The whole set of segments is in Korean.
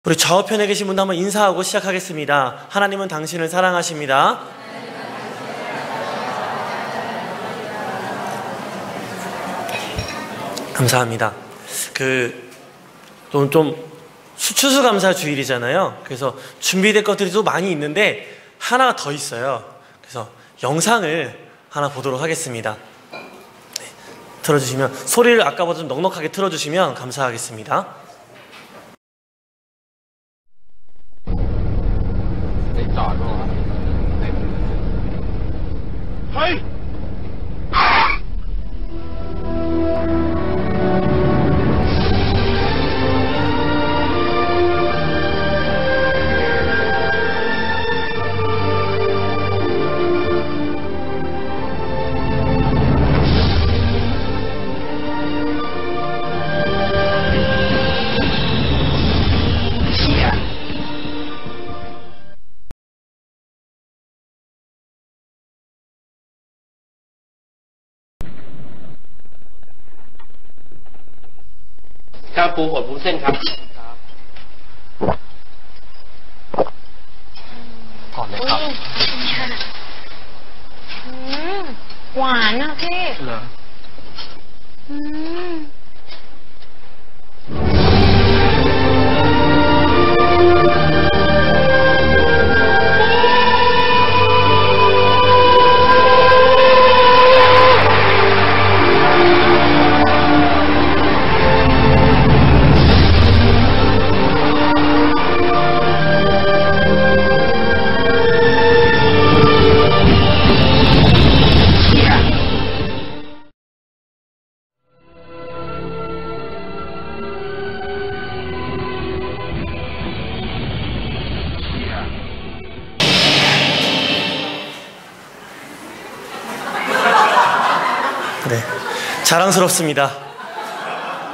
우리 좌우편에 계신 분도 한번 인사하고 시작하겠습니다. 하나님은 당신을 사랑하십니다. 감사합니다. 좀 추수감사 주일이잖아요. 그래서 준비될 것들이 또 많이 있는데 하나가 더 있어요. 그래서 영상을 하나 보도록 하겠습니다. 네, 틀어주시면, 소리를 아까보다 좀 넉넉하게 틀어주시면 감사하겠습니다. 자, ปูบดวุ้นเส้นครับก่อนเลยครับหวานนะพี่เหรอ네, 자랑스럽습니다.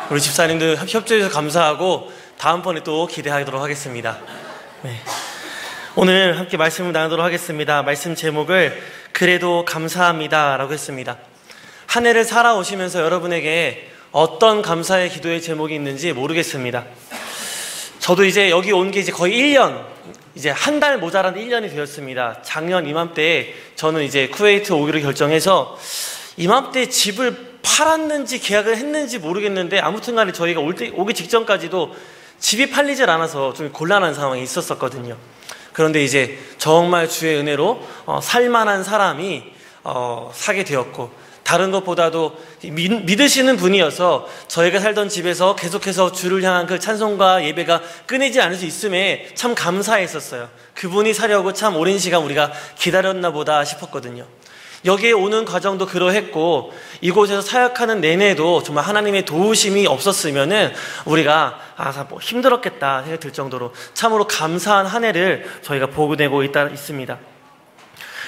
우리 집사님들 협조해주셔서 감사하고 다음번에 또 기대하도록 하겠습니다. 네, 오늘 함께 말씀을 나누도록 하겠습니다. 말씀 제목을 그래도 감사합니다 라고 했습니다. 한 해를 살아오시면서 여러분에게 어떤 감사의 기도의 제목이 있는지 모르겠습니다. 저도 이제 여기 온 게 이제 거의 1년, 이제 한 달 모자란 1년이 되었습니다. 작년 이맘때에 저는 이제 쿠웨이트 오기로 결정해서 이맘때 집을 팔았는지 계약을 했는지 모르겠는데 아무튼 간에 저희가 오기 직전까지도 집이 팔리질 않아서 좀 곤란한 상황이 있었거든요. 그런데 이제 정말 주의 은혜로 살만한 사람이 사게 되었고, 다른 것보다도 믿으시는 분이어서 저희가 살던 집에서 계속해서 주를 향한 그 찬송과 예배가 끊이지 않을 수 있음에 참 감사했었어요. 그분이 사려고 참 오랜 시간 우리가 기다렸나 보다 싶었거든요. 여기에 오는 과정도 그러했고, 이곳에서 사역하는 내내도 정말 하나님의 도우심이 없었으면은 우리가 뭐 힘들었겠다 생각이 들 정도로 참으로 감사한 한 해를 저희가 보내고 있습니다.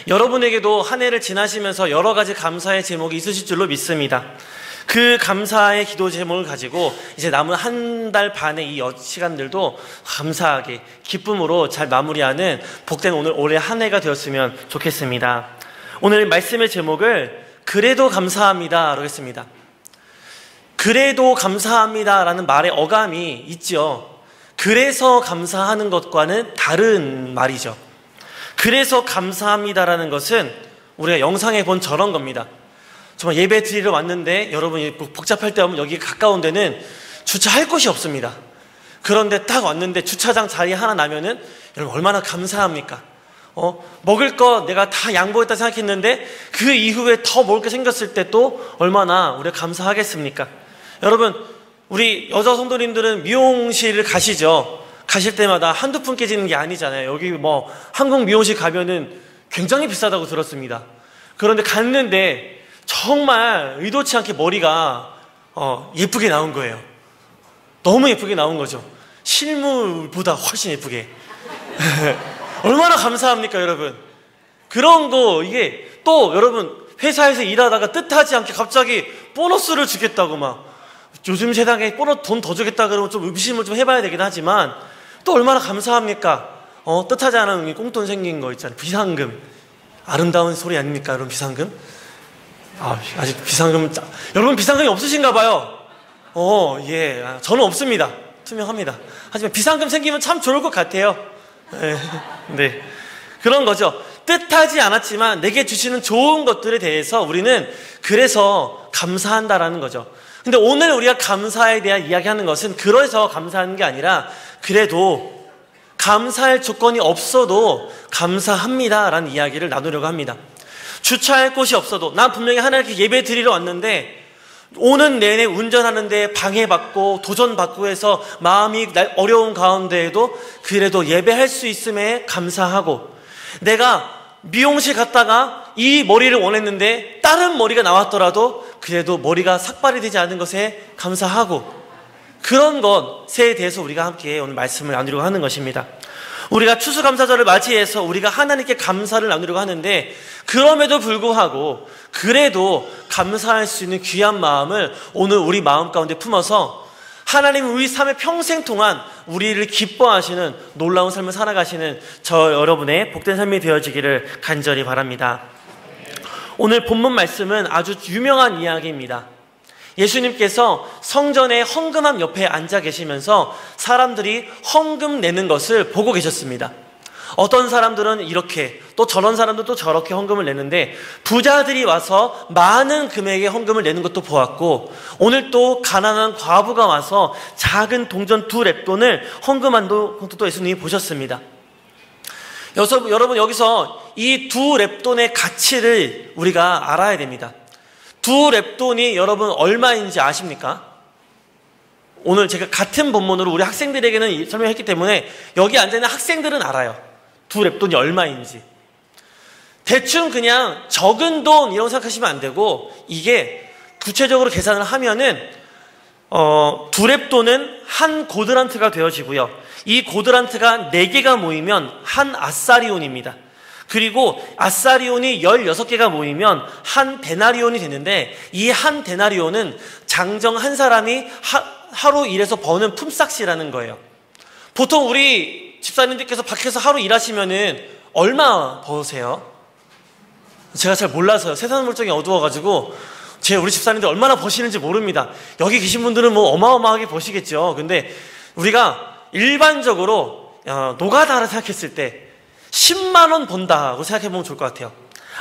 여러분에게도 한 해를 지나시면서 여러 가지 감사의 제목이 있으실 줄로 믿습니다. 그 감사의 기도 제목을 가지고 이제 남은 한 달 반의 이 시간들도 감사하게 기쁨으로 잘 마무리하는 복된 올해 한 해가 되었으면 좋겠습니다. 오늘 말씀의 제목을 그래도 감사합니다 라고 했습니다. 그래도 감사합니다 라는 말의 어감이 있죠. 그래서 감사하는 것과는 다른 말이죠. 그래서 감사합니다라는 것은 우리가 영상에 본 저런 겁니다. 정말 예배 드리러 왔는데 여러분이 복잡할 때 오면 여기 가까운 데는 주차할 곳이 없습니다. 그런데 딱 왔는데 주차장 자리 하나 나면은 여러분 얼마나 감사합니까? 먹을 거 내가 다 양보했다 생각했는데 그 이후에 더 먹을 게 생겼을 때 또 얼마나 우리가 감사하겠습니까? 여러분, 우리 여자 성도님들은 미용실을 가시죠? 가실 때마다 한두 푼 깨지는 게 아니잖아요. 여기 뭐 한국 미용실 가면은 굉장히 비싸다고 들었습니다. 그런데 갔는데 정말 의도치 않게 머리가 예쁘게 나온 거예요. 너무 예쁘게 나온 거죠. 실물보다 훨씬 예쁘게. 얼마나 감사합니까, 여러분? 그런 거, 이게 또 여러분 회사에서 일하다가 뜻하지 않게 갑자기 보너스를 주겠다고 막, 요즘 세상에 보너스 돈 더 주겠다 그러면 좀 의심을 좀 해봐야 되긴 하지만 또 얼마나 감사합니까? 뜻하지 않은 꽁돈 생긴 거 있잖아요. 비상금. 아름다운 소리 아닙니까, 여러분? 비상금? 아직 비상금, 여러분 비상금이 없으신가 봐요. 예. 저는 없습니다. 투명합니다. 하지만 비상금 생기면 참 좋을 것 같아요. 네. 네. 그런 거죠. 뜻하지 않았지만 내게 주시는 좋은 것들에 대해서 우리는 그래서 감사한다라는 거죠. 근데 오늘 우리가 감사에 대한 이야기하는 것은 그래서 감사하는 게 아니라 그래도 감사할 조건이 없어도 감사합니다라는 이야기를 나누려고 합니다. 주차할 곳이 없어도 난 분명히 하나님께 예배 드리러 왔는데 오는 내내 운전하는데 방해받고 도전받고 해서 마음이 어려운 가운데에도 그래도 예배할 수 있음에 감사하고, 내가 미용실 갔다가 이 머리를 원했는데 다른 머리가 나왔더라도 그래도 머리가 삭발이 되지 않은 것에 감사하고, 그런 것에 대해서 우리가 함께 오늘 말씀을 나누려고 하는 것입니다. 우리가 추수감사절을 맞이해서 우리가 하나님께 감사를 나누려고 하는데, 그럼에도 불구하고 그래도 감사할 수 있는 귀한 마음을 오늘 우리 마음 가운데 품어서 하나님은 우리 삶의 평생 동안 우리를 기뻐하시는 놀라운 삶을 살아가시는 저 여러분의 복된 삶이 되어지기를 간절히 바랍니다. 오늘 본문 말씀은 아주 유명한 이야기입니다. 예수님께서 성전의 헌금함 옆에 앉아 계시면서 사람들이 헌금 내는 것을 보고 계셨습니다. 어떤 사람들은 이렇게, 또 저런 사람들은 또 저렇게 헌금을 내는데, 부자들이 와서 많은 금액의 헌금을 내는 것도 보았고, 오늘 또 가난한 과부가 와서 작은 동전 2렙돈을 헌금한 것도 예수님이 보셨습니다. 여러분, 여기서 이 2렙돈의 가치를 우리가 알아야 됩니다. 2렙돈이 여러분 얼마인지 아십니까? 오늘 제가 같은 본문으로 우리 학생들에게는 설명했기 때문에 여기 앉아있는 학생들은 알아요. 2렙돈이 얼마인지. 대충 그냥 적은 돈 이라고 생각하시면 안 되고, 이게 구체적으로 계산을 하면은 2렙돈은 한 고드란트가 되어지고요. 이 고드란트가 4개가 모이면 한 아사리온입니다. 그리고 아사리온이 16개가 모이면 한 데나리온이 되는데, 이 한 데나리온은 장정 한 사람이 하루 일해서 버는 품삯이라는 거예요. 보통 우리 집사님들께서 밖에서 하루 일하시면은 얼마 버세요? 제가 잘 몰라서요. 세상 물정이 어두워가지고 우리 집사님들 얼마나 버시는지 모릅니다. 여기 계신 분들은 뭐 어마어마하게 버시겠죠. 근데 우리가 일반적으로 노가다를 생각했을 때 10만 원 번다고 생각해보면 좋을 것 같아요.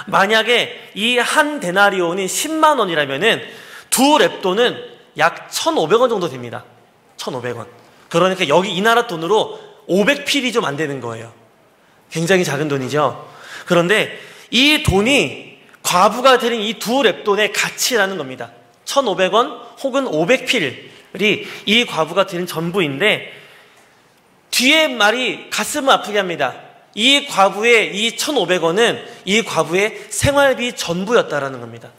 만약에 이 한 데나리온이 10만 원이라면은 2렙돈은 약 1,500원 정도 됩니다. 1,500원. 그러니까 여기 이 나라 돈으로 500필이 좀 안 되는 거예요. 굉장히 작은 돈이죠. 그런데 이 돈이 과부가 드린 이 2렙돈의 가치라는 겁니다. 1,500원 혹은 500필이 이 과부가 드린 전부인데, 뒤에 말이 가슴을 아프게 합니다. 이 과부의 이 1,500원은 이 과부의 생활비 전부였다라는 겁니다.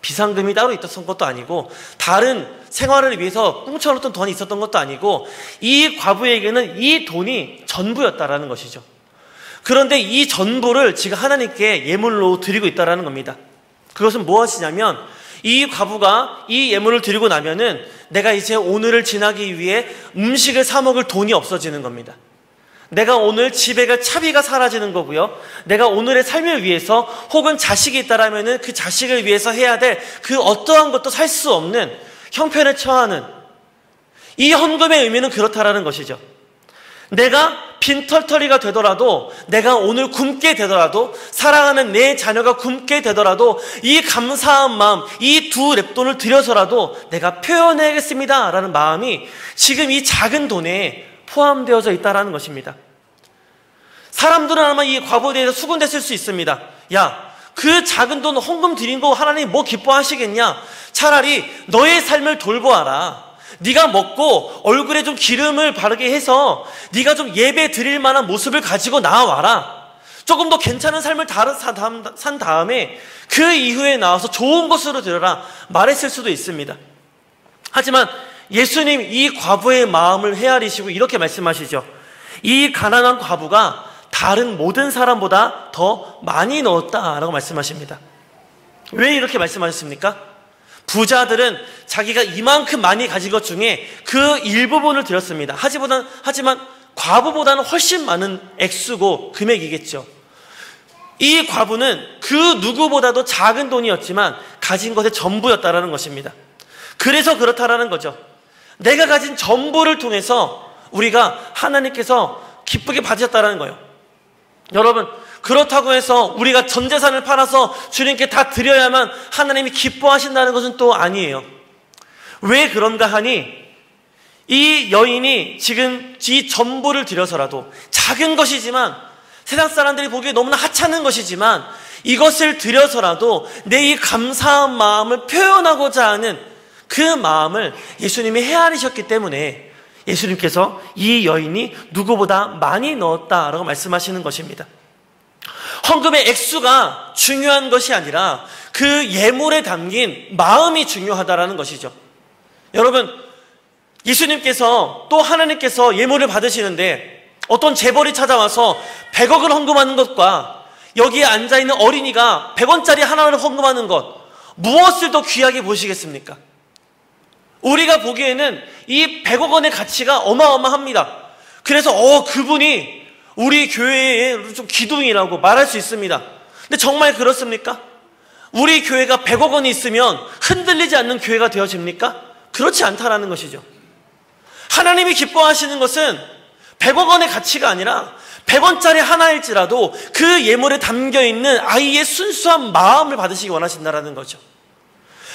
비상금이 따로 있었던 것도 아니고, 다른 생활을 위해서 뭉쳐놓던 돈이 있었던 것도 아니고, 이 과부에게는 이 돈이 전부였다라는 것이죠. 그런데 이 전부를 지금 하나님께 예물로 드리고 있다라는 겁니다. 그것은 무엇이냐면, 이 과부가 이 예물을 드리고 나면은 내가 이제 오늘을 지나기 위해 음식을 사 먹을 돈이 없어지는 겁니다. 내가 오늘 집에 갈 차비가 사라지는 거고요. 내가 오늘의 삶을 위해서 혹은 자식이 있다라면은 그 자식을 위해서 해야 될 그 어떠한 것도 살 수 없는 형편에 처하는, 이 헌금의 의미는 그렇다라는 것이죠. 내가 빈털터리가 되더라도, 내가 오늘 굶게 되더라도, 사랑하는 내 자녀가 굶게 되더라도 이 감사한 마음, 이 2렙돈을 들여서라도 내가 표현해야겠습니다 라는 마음이 지금 이 작은 돈에 포함되어져 있다는 것입니다. 사람들은 아마 이 과부에 대해서 수군댔을 수 있습니다. 야, 그 작은 돈 헌금 드린 거 하나님 뭐 기뻐하시겠냐? 차라리 너의 삶을 돌보아라. 네가 먹고 얼굴에 좀 기름을 바르게 해서 네가 좀 예배 드릴 만한 모습을 가지고 나와라. 조금 더 괜찮은 삶을 산 다음에 그 이후에 나와서 좋은 곳으로 들어라 말했을 수도 있습니다. 하지만 예수님 이 과부의 마음을 헤아리시고 이렇게 말씀하시죠. 이 가난한 과부가 다른 모든 사람보다 더 많이 넣었다라고 말씀하십니다. 왜 이렇게 말씀하셨습니까? 부자들은 자기가 이만큼 많이 가진 것 중에 그 일부분을 드렸습니다. 하지만 과부보다는 훨씬 많은 액수고 금액이겠죠. 이 과부는 그 누구보다도 작은 돈이었지만 가진 것의 전부였다라는 것입니다. 그래서 그렇다라는 거죠. 내가 가진 전부를 통해서 우리가 하나님께서 기쁘게 받으셨다는 거예요. 여러분, 그렇다고 해서 우리가 전 재산을 팔아서 주님께 다 드려야만 하나님이 기뻐하신다는 것은 또 아니에요. 왜 그런가 하니 이 여인이 지금 이 전부를 들여서라도 작은 것이지만 세상 사람들이 보기에 너무나 하찮은 것이지만 이것을 들여서라도 내 이 감사한 마음을 표현하고자 하는 그 마음을 예수님이 헤아리셨기 때문에 예수님께서 이 여인이 누구보다 많이 넣었다라고 말씀하시는 것입니다. 헌금의 액수가 중요한 것이 아니라 그 예물에 담긴 마음이 중요하다라는 것이죠. 여러분, 예수님께서 또 하나님께서 예물을 받으시는데 어떤 재벌이 찾아와서 100억을 헌금하는 것과 여기에 앉아있는 어린이가 100원짜리 하나를 헌금하는 것, 무엇을 더 귀하게 보시겠습니까? 우리가 보기에는 이 100억 원의 가치가 어마어마합니다. 그래서 그분이 우리 교회의 좀 기둥이라고 말할 수 있습니다. 근데 정말 그렇습니까? 우리 교회가 100억 원이 있으면 흔들리지 않는 교회가 되어집니까? 그렇지 않다라는 것이죠. 하나님이 기뻐하시는 것은 100억 원의 가치가 아니라 100원짜리 하나일지라도 그 예물에 담겨있는 아이의 순수한 마음을 받으시기 원하신다는 거죠.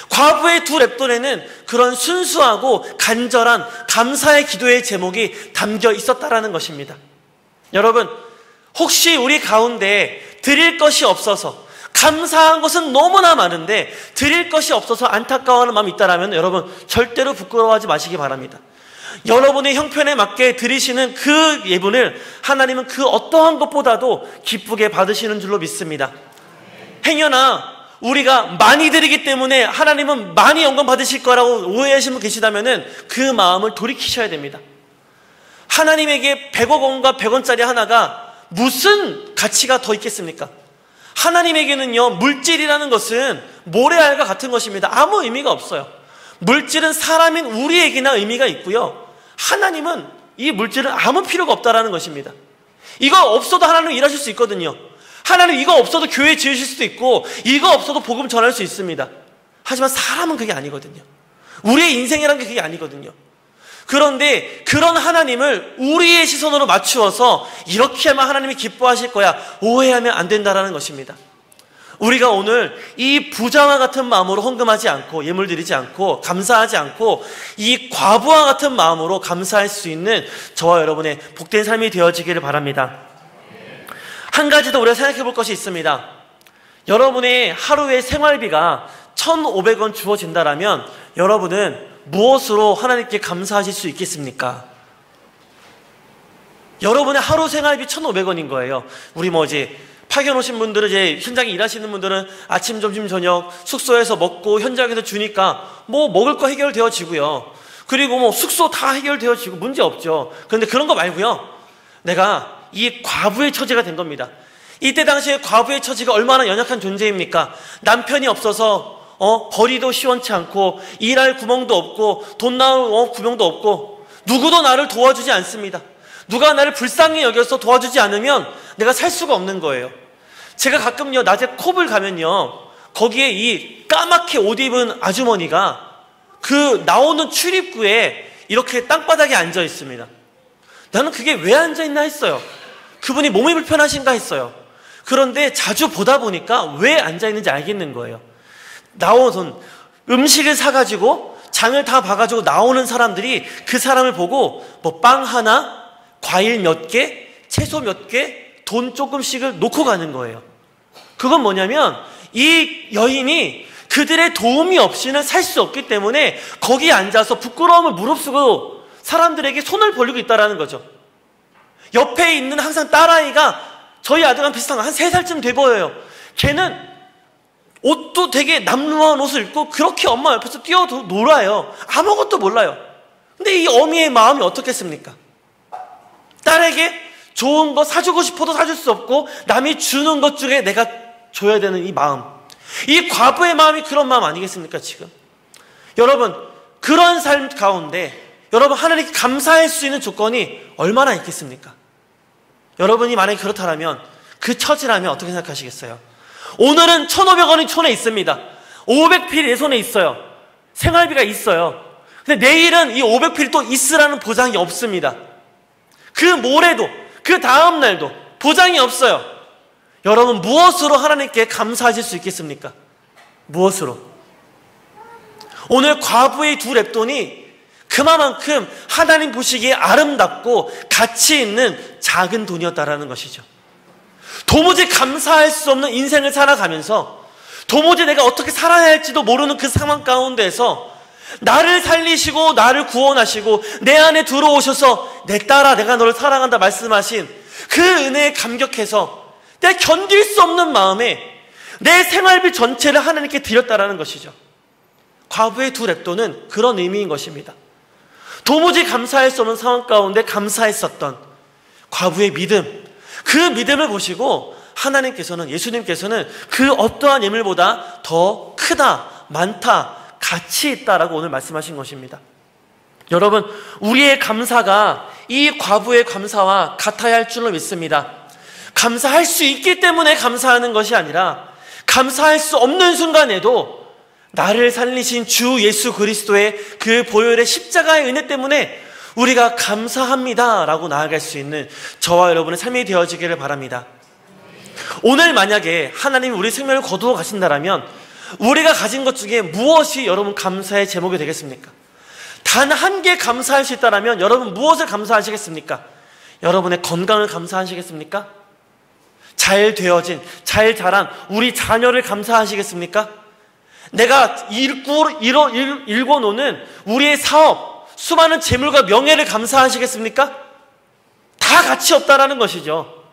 과부의 두 랩돈에는 그런 순수하고 간절한 감사의 기도의 제목이 담겨 있었다라는 것입니다. 여러분, 혹시 우리 가운데 드릴 것이 없어서 감사한 것은 너무나 많은데 드릴 것이 없어서 안타까워하는 마음이 있다면 여러분 절대로 부끄러워하지 마시기 바랍니다. 여러분의 형편에 맞게 드리시는 그 예분을 하나님은 그 어떠한 것보다도 기쁘게 받으시는 줄로 믿습니다. 행여나 우리가 많이 드리기 때문에 하나님은 많이 영광 받으실 거라고 오해하시는 분 계시다면 그 마음을 돌이키셔야 됩니다. 하나님에게 100억 원과 100원짜리 하나가 무슨 가치가 더 있겠습니까? 하나님에게는요, 물질이라는 것은 모래알과 같은 것입니다. 아무 의미가 없어요. 물질은 사람인 우리에게나 의미가 있고요. 하나님은 이 물질은 아무 필요가 없다라는 것입니다. 이거 없어도 하나님 일하실 수 있거든요. 하나님 이거 없어도 교회 지으실 수도 있고 이거 없어도 복음 전할 수 있습니다. 하지만 사람은 그게 아니거든요. 우리의 인생이란 게 그게 아니거든요. 그런데 그런 하나님을 우리의 시선으로 맞추어서 이렇게 하면 하나님이 기뻐하실 거야 오해하면 안 된다는 것입니다. 우리가 오늘 이 부자와 같은 마음으로 헌금하지 않고 예물 드리지 않고 감사하지 않고 이 과부와 같은 마음으로 감사할 수 있는 저와 여러분의 복된 삶이 되어지기를 바랍니다. 한 가지 더 우리가 생각해 볼 것이 있습니다. 여러분의 하루의 생활비가 1,500원 주어진다라면 여러분은 무엇으로 하나님께 감사하실 수 있겠습니까? 여러분의 하루 생활비 1,500원인 거예요. 우리 이제 파견 오신 분들은 이제 현장에 일하시는 분들은 아침, 점심, 저녁 숙소에서 먹고 현장에서 주니까 먹을 거 해결되어지고요. 그리고 숙소 다 해결되어지고 문제 없죠. 그런데 그런 거 말고요. 내가 이 과부의 처지가 된 겁니다. 이때 당시에 과부의 처지가 얼마나 연약한 존재입니까? 남편이 없어서 벌이도 시원치 않고 일할 구멍도 없고 돈 나올 구멍도 없고 누구도 나를 도와주지 않습니다. 누가 나를 불쌍히 여겨서 도와주지 않으면 내가 살 수가 없는 거예요. 제가 가끔요 낮에 콥을 가면요 거기에 이 까맣게 옷 입은 아주머니가 그 나오는 출입구에 이렇게 땅바닥에 앉아 있습니다. 나는 그게 왜 앉아 있나 했어요. 그분이 몸이 불편하신가 했어요. 그런데 자주 보다 보니까 왜 앉아 있는지 알겠는 거예요. 나오는 음식을 사가지고 장을 다 봐가지고 나오는 사람들이 그 사람을 보고 빵 하나, 과일 몇 개, 채소 몇 개, 돈 조금씩을 놓고 가는 거예요. 그건 뭐냐면 이 여인이 그들의 도움이 없이는 살 수 없기 때문에 거기에 앉아서 부끄러움을 무릅쓰고 사람들에게 손을 벌리고 있다는 거죠. 옆에 있는 항상 딸아이가 저희 아들과 비슷한 거 한 3살쯤 돼 보여요. 걔는 옷도 되게 남루한 옷을 입고 그렇게 엄마 옆에서 뛰어 놀아요. 아무것도 몰라요. 근데 이 어미의 마음이 어떻겠습니까? 딸에게 좋은 거 사주고 싶어도 사줄 수 없고 남이 주는 것 중에 내가 줘야 되는 이 마음, 이 과부의 마음이 그런 마음 아니겠습니까? 지금 여러분 그런 삶 가운데 여러분 하나님께 감사할 수 있는 조건이 얼마나 있겠습니까? 여러분이 만약에 그렇다면 그 처지라면 어떻게 생각하시겠어요? 오늘은 1,500원이 손에 있습니다. 500필 내 손에 있어요. 생활비가 있어요. 근데 내일은 이 500필이 또 있으라는 보장이 없습니다. 그 모레도, 그 다음날도 보장이 없어요. 여러분, 무엇으로 하나님께 감사하실 수 있겠습니까? 무엇으로? 오늘 과부의 두 렙돈이 그만큼 하나님 보시기에 아름답고 가치 있는 작은 돈이었다라는 것이죠. 도무지 감사할 수 없는 인생을 살아가면서 도무지 내가 어떻게 살아야 할지도 모르는 그 상황 가운데서 나를 살리시고 나를 구원하시고 내 안에 들어오셔서 내 딸아 내가 너를 사랑한다 말씀하신 그 은혜에 감격해서 내가 견딜 수 없는 마음에 내 생활비 전체를 하나님께 드렸다라는 것이죠. 과부의 두 렙돈은 그런 의미인 것입니다. 도무지 감사할 수 없는 상황 가운데 감사했었던 과부의 믿음, 그 믿음을 보시고 하나님께서는, 예수님께서는 그 어떠한 예물보다 더 크다, 많다, 가치 있다라고 오늘 말씀하신 것입니다. 여러분, 우리의 감사가 이 과부의 감사와 같아야 할 줄로 믿습니다. 감사할 수 있기 때문에 감사하는 것이 아니라 감사할 수 없는 순간에도 나를 살리신 주 예수 그리스도의 그 보혈의 십자가의 은혜 때문에 우리가 감사합니다 라고 나아갈 수 있는 저와 여러분의 삶이 되어지기를 바랍니다. 오늘 만약에 하나님이 우리 생명을 거두어 가신다면 우리가 가진 것 중에 무엇이 여러분 감사의 제목이 되겠습니까? 단 한 개 감사할 수 있다면 여러분 무엇을 감사하시겠습니까? 여러분의 건강을 감사하시겠습니까? 잘 되어진, 잘 자란 우리 자녀를 감사하시겠습니까? 내가 일궈 놓는 우리의 사업, 수많은 재물과 명예를 감사하시겠습니까? 다 가치 없다라는 것이죠.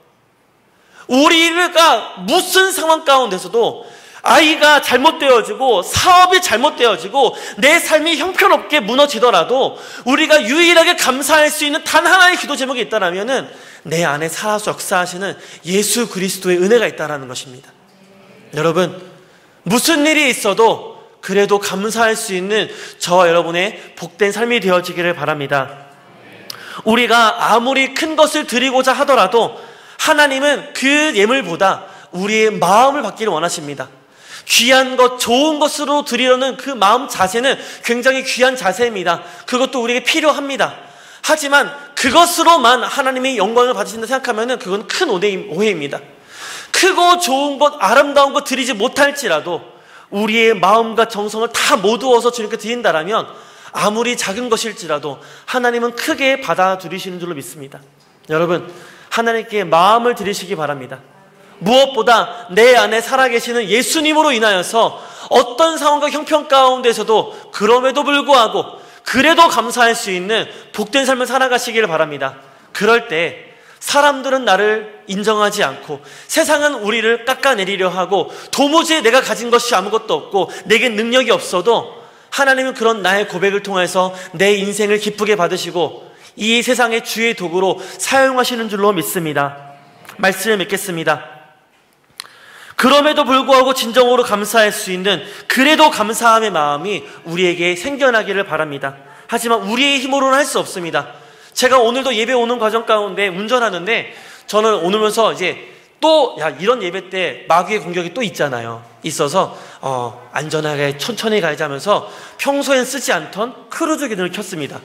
우리가 무슨 상황 가운데서도 아이가 잘못되어지고 사업이 잘못되어지고 내 삶이 형편없게 무너지더라도 우리가 유일하게 감사할 수 있는 단 하나의 기도 제목이 있다면 내 안에 살아서 역사하시는 예수 그리스도의 은혜가 있다는 것입니다. 여러분, 무슨 일이 있어도 그래도 감사할 수 있는 저와 여러분의 복된 삶이 되어지기를 바랍니다. 우리가 아무리 큰 것을 드리고자 하더라도 하나님은 그 예물보다 우리의 마음을 받기를 원하십니다. 귀한 것, 좋은 것으로 드리려는 그 마음 자세는 굉장히 귀한 자세입니다. 그것도 우리에게 필요합니다. 하지만 그것으로만 하나님의 영광을 받으신다 생각하면 그건 큰 오해입니다. 크고 좋은 것, 아름다운 것 드리지 못할지라도 우리의 마음과 정성을 다 모두어서 주님께 드린다라면 아무리 작은 것일지라도 하나님은 크게 받아들이시는 줄로 믿습니다. 여러분, 하나님께 마음을 드리시기 바랍니다. 무엇보다 내 안에 살아계시는 예수님으로 인하여서 어떤 상황과 형편 가운데서도 그럼에도 불구하고 그래도 감사할 수 있는 복된 삶을 살아가시기를 바랍니다. 그럴 때 사람들은 나를 인정하지 않고 세상은 우리를 깎아내리려 하고 도무지 내가 가진 것이 아무것도 없고 내게 능력이 없어도 하나님은 그런 나의 고백을 통해서 내 인생을 기쁘게 받으시고 이 세상의 주의 도구로 사용하시는 줄로 믿습니다. 말씀을 맺겠습니다. 그럼에도 불구하고 진정으로 감사할 수 있는 그래도 감사함의 마음이 우리에게 생겨나기를 바랍니다. 하지만 우리의 힘으로는 할 수 없습니다. 제가 오늘도 예배 오는 과정 가운데 운전하는데 저는 오면서 이제 또 이런 예배 때 마귀의 공격이 또 있어서 안전하게 천천히 가야지 하면서 평소엔 쓰지 않던 크루즈 기능을 켰습니다.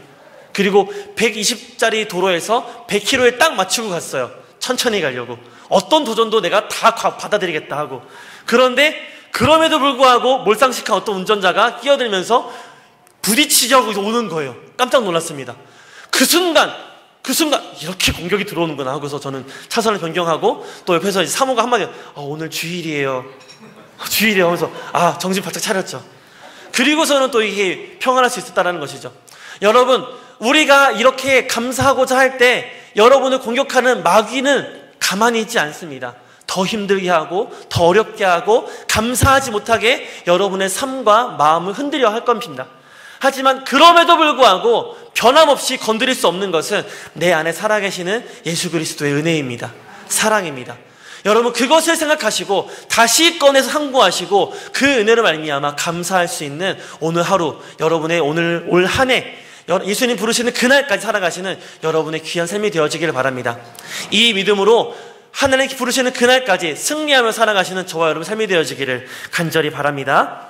그리고 120짜리 도로에서 100km에 딱 맞추고 갔어요. 천천히 가려고. 어떤 도전도 내가 다 받아들이겠다 하고. 그런데 그럼에도 불구하고 몰상식한 어떤 운전자가 끼어들면서 부딪히자고 오는 거예요. 깜짝 놀랐습니다. 그 순간 이렇게 공격이 들어오는구나 하고서 저는 차선을 변경하고 또 옆에서 사모가 한마디 오늘 주일이에요 하면서 정신 바짝 차렸죠. 그리고서는 또 이게 평안할 수 있었다는 것이죠. 여러분, 우리가 이렇게 감사하고자 할 때 여러분을 공격하는 마귀는 가만히 있지 않습니다. 더 힘들게 하고 더 어렵게 하고 감사하지 못하게 여러분의 삶과 마음을 흔들려 할 겁니다. 하지만 그럼에도 불구하고 변함없이 건드릴 수 없는 것은 내 안에 살아계시는 예수 그리스도의 은혜입니다. 사랑입니다. 여러분, 그것을 생각하시고 다시 꺼내서 상고하시고 그 은혜로 말미암아 감사할 수 있는 오늘 하루, 여러분의 올 한 해 예수님 부르시는 그날까지 살아가시는 여러분의 귀한 삶이 되어지기를 바랍니다. 이 믿음으로 하나님 부르시는 그날까지 승리하며 살아가시는 저와 여러분 삶이 되어지기를 간절히 바랍니다.